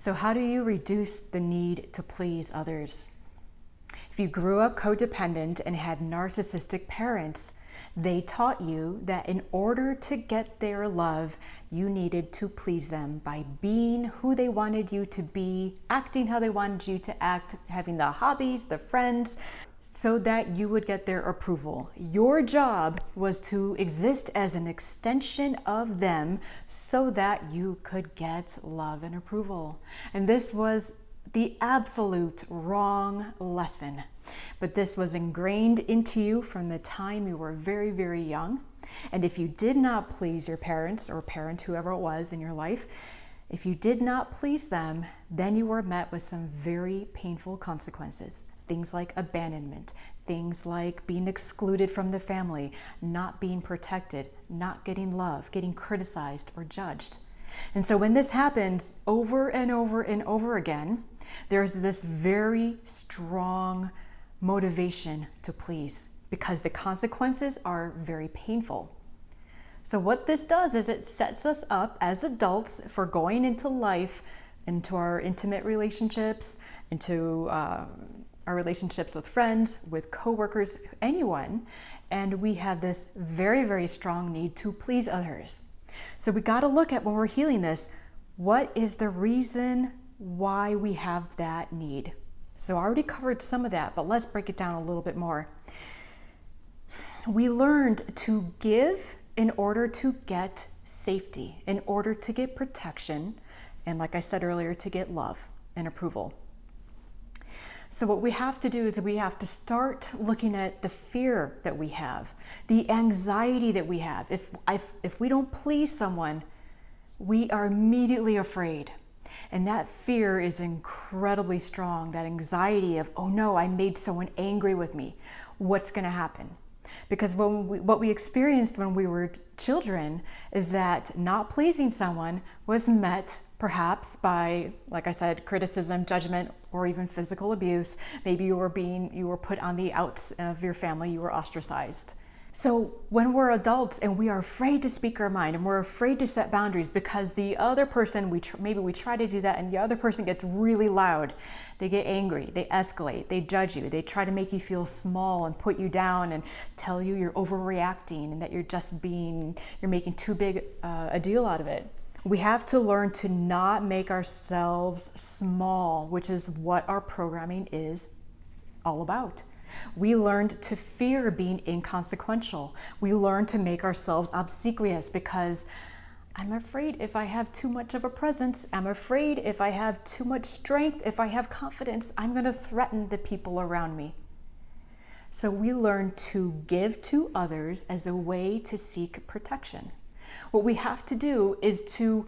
So how do you reduce the need to please others? If you grew up codependent and had narcissistic parents, they taught you that in order to get their love, you needed to please them by being who they wanted you to be, acting how they wanted you to act, having the hobbies, the friends, so that you would get their approval. Your job was to exist as an extension of them so that you could get love and approval. And this was the absolute wrong lesson. But this was ingrained into you from the time you were very, very young. And if you did not please your parents or parent, whoever it was in your life, if you did not please them, then you were met with some very painful consequences. Things like abandonment, things like being excluded from the family, not being protected, not getting love, getting criticized or judged. And so when this happens over and over and over again, there's this very strong motivation to please because the consequences are very painful. So what this does is it sets us up as adults for going into life, into our intimate relationships, into our relationships with friends, with coworkers, anyone, and we have this very, very strong need to please others. So we got to look at when we're healing this, what is the reason why we have that need? So I already covered some of that, but let's break it down a little bit more. We learned to give in order to get safety, in order to get protection, and like I said earlier, to get love and approval. So what we have to do is we have to start looking at the fear that we have, the anxiety that we have. If we don't please someone, we are immediately afraid. And that fear is incredibly strong, that anxiety of, oh no, I made someone angry with me. What's going to happen? Because what we experienced when we were children is that not pleasing someone was met perhaps by, like I said, criticism, judgment, or even physical abuse. Maybe you were put on the outs of your family, you were ostracized. So when we're adults and we are afraid to speak our mind and we're afraid to set boundaries because the other person, maybe we try to do that and the other person gets really loud, they get angry, they escalate, they judge you, they try to make you feel small and put you down and tell you you're overreacting and that you're making too big a deal out of it. We have to learn to not make ourselves small, which is what our programming is all about. We learned to fear being inconsequential. We learned to make ourselves obsequious because I'm afraid if I have too much of a presence, I'm afraid if I have too much strength, if I have confidence, I'm going to threaten the people around me. So we learn to give to others as a way to seek protection. What we have to do is to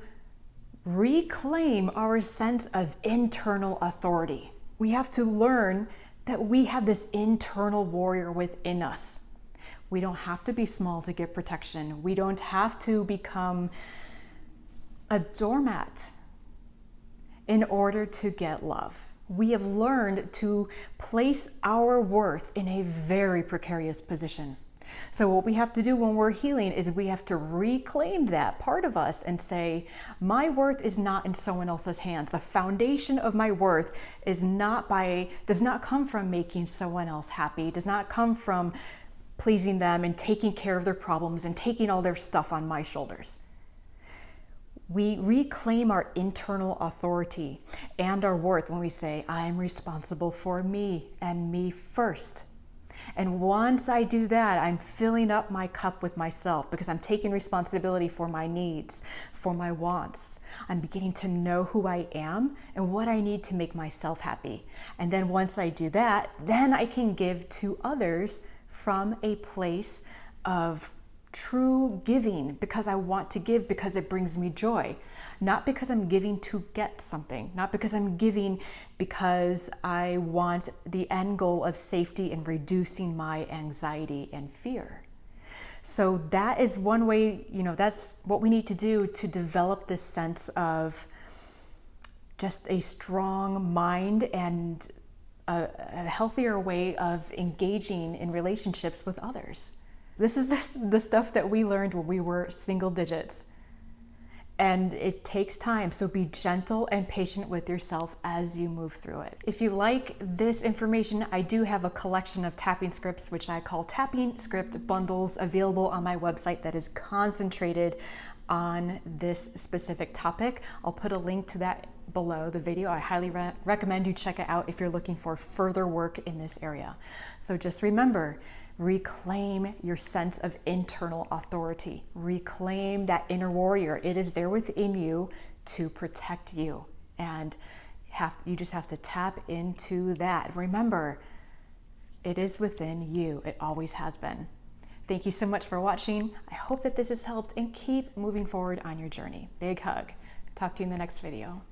reclaim our sense of internal authority. We have to learn that we have this internal warrior within us. We don't have to be small to get protection. We don't have to become a doormat in order to get love. We have learned to place our worth in a very precarious position. So what we have to do when we're healing is we have to reclaim that part of us and say, my worth is not in someone else's hands. The foundation of my worth does not come from making someone else happy, does not come from pleasing them and taking care of their problems and taking all their stuff on my shoulders. We reclaim our internal authority and our worth when we say, I am responsible for me and me first. And once I do that, I'm filling up my cup with myself because I'm taking responsibility for my needs, for my wants. I'm beginning to know who I am and what I need to make myself happy. And then once I do that, then I can give to others from a place of true giving because I want to give because it brings me joy. Not because I'm giving to get something, not because I'm giving because I want the end goal of safety and reducing my anxiety and fear. So that is one way, that's what we need to do to develop this sense of just a strong mind and a healthier way of engaging in relationships with others. This is the stuff that we learned when we were single digits. And it takes time, so be gentle and patient with yourself as you move through it. If you like this information, I do have a collection of tapping scripts, which I call tapping script bundles, available on my website that is concentrated on this specific topic. I'll put a link to that below the video. I highly recommend you check it out if you're looking for further work in this area. So just remember, reclaim your sense of internal authority. Reclaim that inner warrior. It is there within you to protect you. And you just have to tap into that. Remember, it is within you. It always has been. Thank you so much for watching. I hope that this has helped, and keep moving forward on your journey. Big hug. Talk to you in the next video.